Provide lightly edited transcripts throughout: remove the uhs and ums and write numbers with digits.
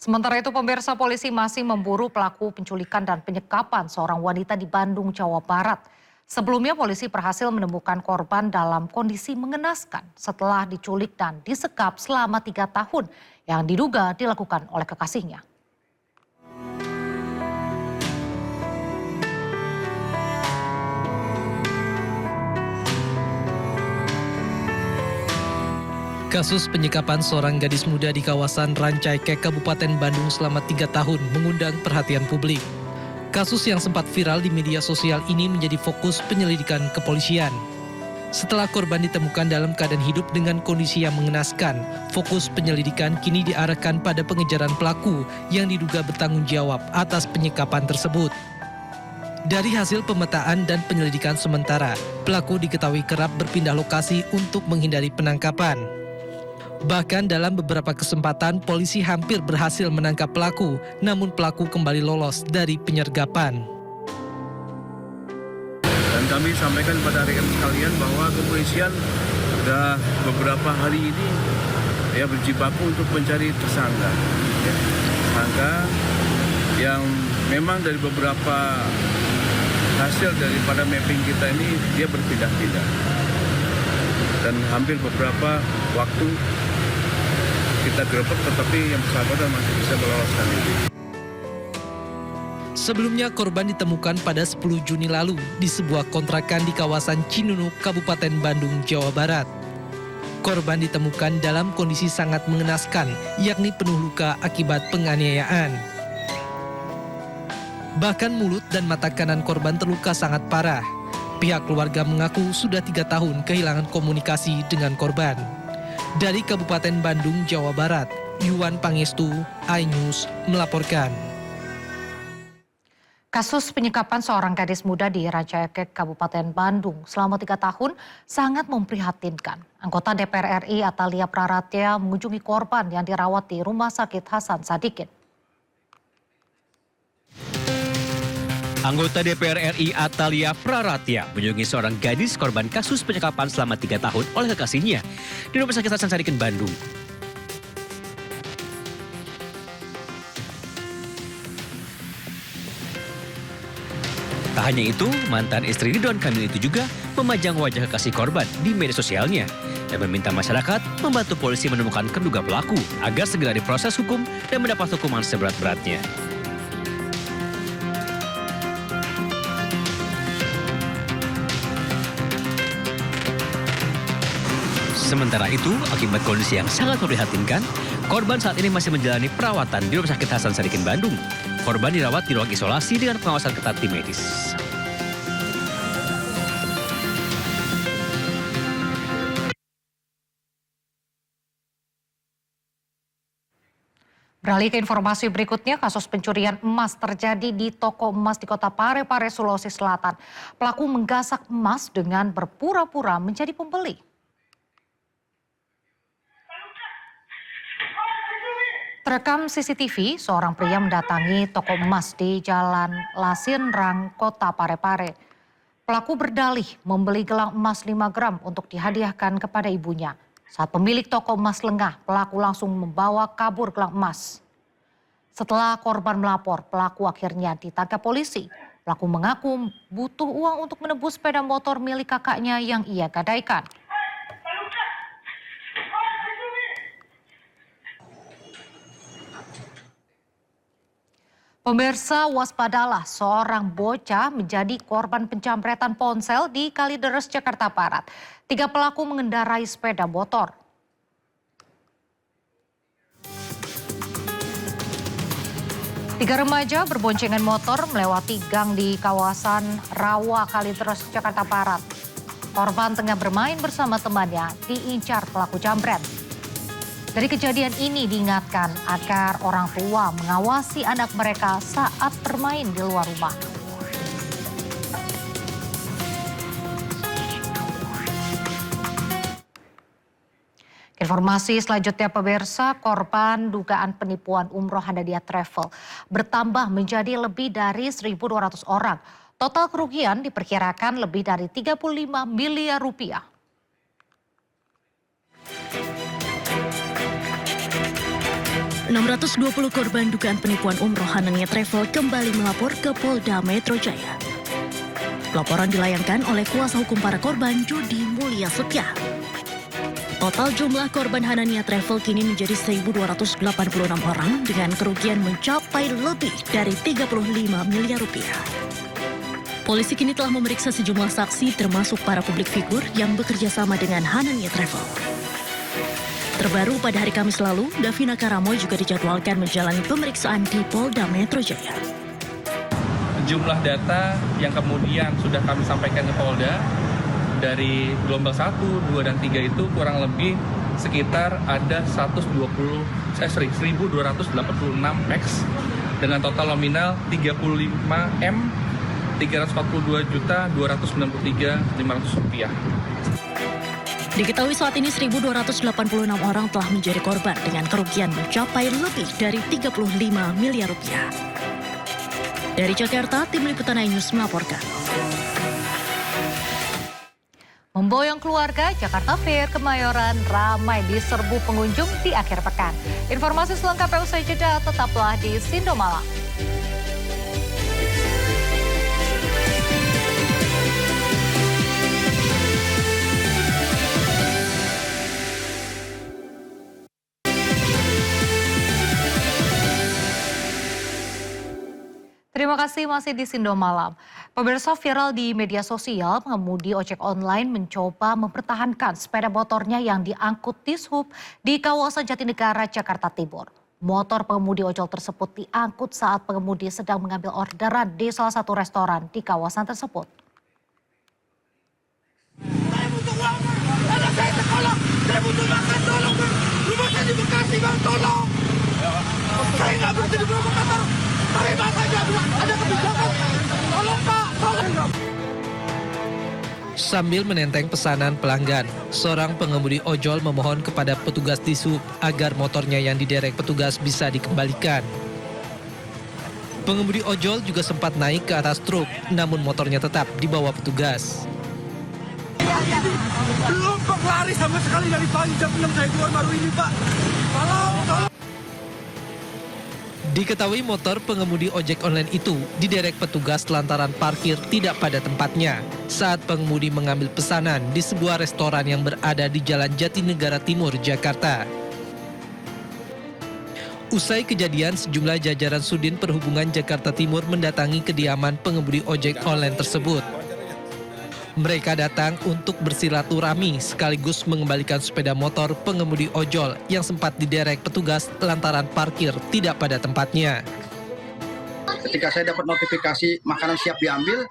Sementara itu pemirsa, polisi masih memburu pelaku penculikan dan penyekapan seorang wanita di Bandung, Jawa Barat. Sebelumnya polisi berhasil menemukan korban dalam kondisi mengenaskan setelah diculik dan disekap selama 3 tahun yang diduga dilakukan oleh kekasihnya. Kasus penyekapan seorang gadis muda di kawasan Rancaikek, Kabupaten Bandung selama 3 tahun mengundang perhatian publik. Kasus yang sempat viral di media sosial ini menjadi fokus penyelidikan kepolisian. Setelah korban ditemukan dalam keadaan hidup dengan kondisi yang mengenaskan, fokus penyelidikan kini diarahkan pada pengejaran pelaku yang diduga bertanggung jawab atas penyekapan tersebut. Dari hasil pemetaan dan penyelidikan sementara, pelaku diketahui kerap berpindah lokasi untuk menghindari penangkapan. Bahkan dalam beberapa kesempatan polisi hampir berhasil menangkap pelaku, namun pelaku kembali lolos dari penyergapan. Dan kami sampaikan pada rekan sekalian bahwa kepolisian sudah beberapa hari ini berjibaku untuk mencari tersangka. Tersangka yang memang dari beberapa hasil daripada mapping kita ini dia berpindah-pindah. Dan hampir beberapa waktu kita gerebek, tetapi yang bersangkutan masih bisa meloloskan diri. Sebelumnya korban ditemukan pada 10 Juni lalu di sebuah kontrakan di kawasan Cinunuk, Kabupaten Bandung, Jawa Barat. Korban ditemukan dalam kondisi sangat mengenaskan, yakni penuh luka akibat penganiayaan. Bahkan mulut dan mata kanan korban terluka sangat parah. Pihak keluarga mengaku sudah 3 tahun kehilangan komunikasi dengan korban. Dari Kabupaten Bandung, Jawa Barat, Yuwan Pangestu, iNews melaporkan. Kasus penyekapan seorang gadis muda di Rancaikek, Kabupaten Bandung selama 3 tahun sangat memprihatinkan. Anggota DPR RI Atalia Praratya mengunjungi korban yang dirawat di Rumah Sakit Hasan Sadikin. Anggota DPR RI Atalia Praratya mengunjungi seorang gadis korban kasus penyekapan selama 3 tahun oleh kekasihnya di Rumah Sakit Hasan Sadikin, Bandung. Tak hanya itu, mantan istri Ridwan Kamil itu juga memajang wajah kekasih korban di media sosialnya dan meminta masyarakat membantu polisi menemukan terduga pelaku agar segera diproses hukum dan mendapat hukuman seberat-beratnya. Sementara itu, akibat kondisi yang sangat memprihatinkan, korban saat ini masih menjalani perawatan di Rumah Sakit Hasan Sadikin, Bandung. Korban dirawat di ruang isolasi dengan pengawasan ketat tim medis. Beralih ke informasi berikutnya, kasus pencurian emas terjadi di toko emas di Kota Parepare, Sulawesi Selatan. Pelaku menggasak emas dengan berpura-pura menjadi pembeli. Terekam CCTV, seorang pria mendatangi toko emas di Jalan Lasinrang, Kota Parepare. Pelaku berdalih membeli gelang emas 5 gram untuk dihadiahkan kepada ibunya. Saat pemilik toko emas lengah, pelaku langsung membawa kabur gelang emas. Setelah korban melapor, pelaku akhirnya ditangkap polisi. Pelaku mengaku butuh uang untuk menebus sepeda motor milik kakaknya yang ia gadaikan. Pemirsa, waspadalah, seorang bocah menjadi korban penjamretan ponsel di Kalideres, Jakarta Barat. 3 pelaku mengendarai sepeda motor. Tiga remaja berboncengan motor melewati gang di kawasan Rawa, Kalideres, Jakarta Barat. Korban tengah bermain bersama temannya diincar pelaku jambret. Dari kejadian ini diingatkan agar orang tua mengawasi anak mereka saat bermain di luar rumah. Informasi selanjutnya, pemirsa, korban dugaan penipuan umroh Hadadia Travel bertambah menjadi lebih dari 1.200 orang. Total kerugian diperkirakan lebih dari 35 miliar rupiah. 620 korban dugaan penipuan umroh Hanania Travel kembali melapor ke Polda Metro Jaya. Laporan dilayangkan oleh kuasa hukum para korban, Jody Mulya Setia. Total jumlah korban Hanania Travel kini menjadi 1.286 orang dengan kerugian mencapai lebih dari 35 miliar rupiah. Polisi kini telah memeriksa sejumlah saksi termasuk para publik figur yang bekerja sama dengan Hanania Travel. Terbaru pada hari Kamis lalu, Davina Karamoy juga dijadwalkan menjalani pemeriksaan di Polda Metro Jaya. Jumlah data yang kemudian sudah kami sampaikan ke Polda dari gelombang 1, 2, dan 3 itu kurang lebih sekitar ada 1.286 max dengan total nominal 35M 342.293.500 rupiah. Diketahui saat ini 1.286 orang telah menjadi korban dengan kerugian mencapai lebih dari 35 miliar rupiah. Dari Jakarta, Tim Liputan iNews melaporkan. Memboyong keluarga, Jakarta Fair Kemayoran ramai diserbu pengunjung di akhir pekan. Informasi selengkapnya usai jeda, tetaplah di Sindo Malam. Terima kasih masih di Sindo Malam. Pemirsa, viral di media sosial, pengemudi ojek online mencoba mempertahankan sepeda motornya yang diangkut dishub di kawasan Jatinegara, Jakarta Timur. Motor pengemudi ojol tersebut diangkut saat pengemudi sedang mengambil orderan di salah satu restoran di kawasan tersebut. Saya butuh uang, anak saya sekolah, saya butuh makan, tolong bang. Rumah saya di Bekasi bang, tolong. Saya nggak berhenti di Purwokerto. Terima saja, ada kebijakan. Tolong Pak, tolong. Sambil menenteng pesanan pelanggan, seorang pengemudi ojol memohon kepada petugas dishub agar motornya yang diderek petugas bisa dikembalikan. Pengemudi ojol juga sempat naik ke atas truk, namun motornya tetap dibawa petugas. Belum Pak, lari sama sekali dari pagi jam 6 saya keluar baru ini Pak. Tolong. Diketahui motor pengemudi ojek online itu diderek petugas lantaran parkir tidak pada tempatnya saat pengemudi mengambil pesanan di sebuah restoran yang berada di Jalan Jatinegara Timur, Jakarta. Usai kejadian, sejumlah jajaran Sudin Perhubungan Jakarta Timur mendatangi kediaman pengemudi ojek online tersebut. Mereka datang untuk bersilaturahmi sekaligus mengembalikan sepeda motor pengemudi ojol yang sempat diderek petugas lantaran parkir tidak pada tempatnya. Ketika saya dapat notifikasi makanan siap diambil,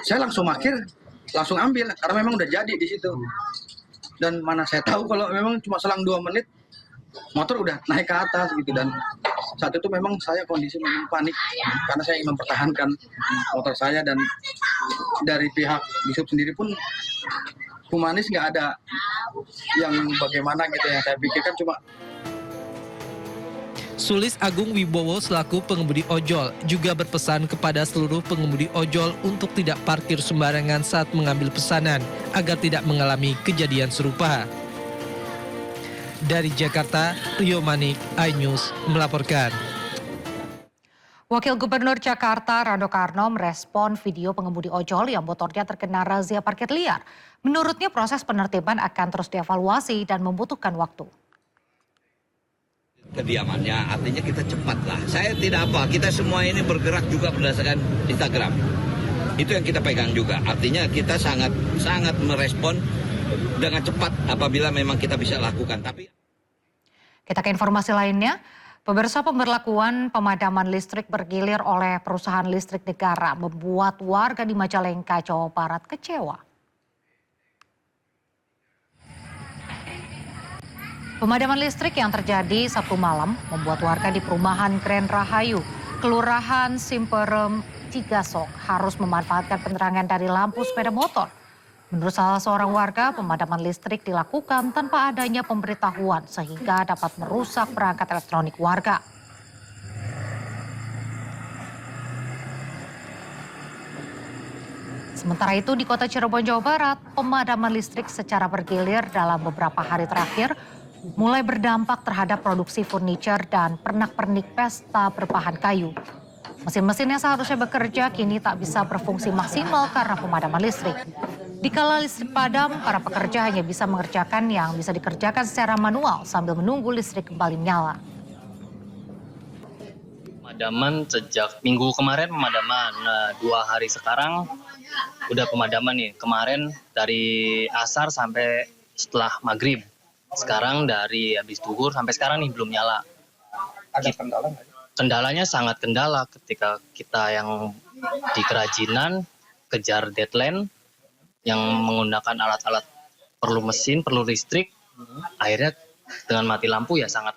saya langsung parkir, langsung ambil karena memang udah jadi di situ. Dan mana saya tahu kalau memang cuma selang 2 menit motor udah naik ke atas gitu, dan saat itu memang saya kondisi memang panik karena saya ingin mempertahankan motor saya, dan dari pihak dishub sendiri pun humanis, nggak ada yang bagaimana gitu. Yang saya pikirkan cuma. Sulis Agung Wibowo selaku pengemudi ojol juga berpesan kepada seluruh pengemudi ojol untuk tidak parkir sembarangan saat mengambil pesanan agar tidak mengalami kejadian serupa. Dari Jakarta, Rio Manik, iNews melaporkan. Wakil Gubernur Jakarta Rano Karno merespon video pengemudi ojol yang motornya terkena razia parkir liar. Menurutnya proses penertiban akan terus dievaluasi dan membutuhkan waktu. Kediamannya artinya kita cepat lah. Saya tidak apa, kita semua ini bergerak juga berdasarkan Instagram. Itu yang kita pegang juga. Artinya kita sangat merespon dengan cepat apabila memang kita bisa lakukan. Kita ke informasi lainnya. Pemirsa, pemberlakuan pemadaman listrik bergilir oleh perusahaan listrik negara membuat warga di Majalengka, Jawa Barat kecewa. Pemadaman listrik yang terjadi Sabtu malam membuat warga di perumahan Grand Rahayu, Kelurahan Simperem, Cigasok harus memanfaatkan penerangan dari lampu sepeda motor. Menurut salah seorang warga, pemadaman listrik dilakukan tanpa adanya pemberitahuan sehingga dapat merusak perangkat elektronik warga. Sementara itu di kota Cirebon, Jawa Barat, pemadaman listrik secara bergilir dalam beberapa hari terakhir mulai berdampak terhadap produksi furniture dan pernak-pernik pesta berbahan kayu. Mesin-mesin yang seharusnya bekerja kini tak bisa berfungsi maksimal karena pemadaman listrik. Dikala listrik padam, para pekerja hanya bisa mengerjakan yang bisa dikerjakan secara manual sambil menunggu listrik kembali menyala. Pemadaman sejak minggu kemarin pemadaman. Nah, 2 hari sekarang udah pemadaman nih. Kemarin dari asar sampai setelah maghrib. Sekarang dari habis duhur sampai sekarang nih belum nyala. Ada kendala nggak? Kendalanya sangat kendala ketika kita yang di kerajinan kejar deadline yang menggunakan alat-alat perlu mesin, perlu listrik. Akhirnya dengan mati lampu ya sangat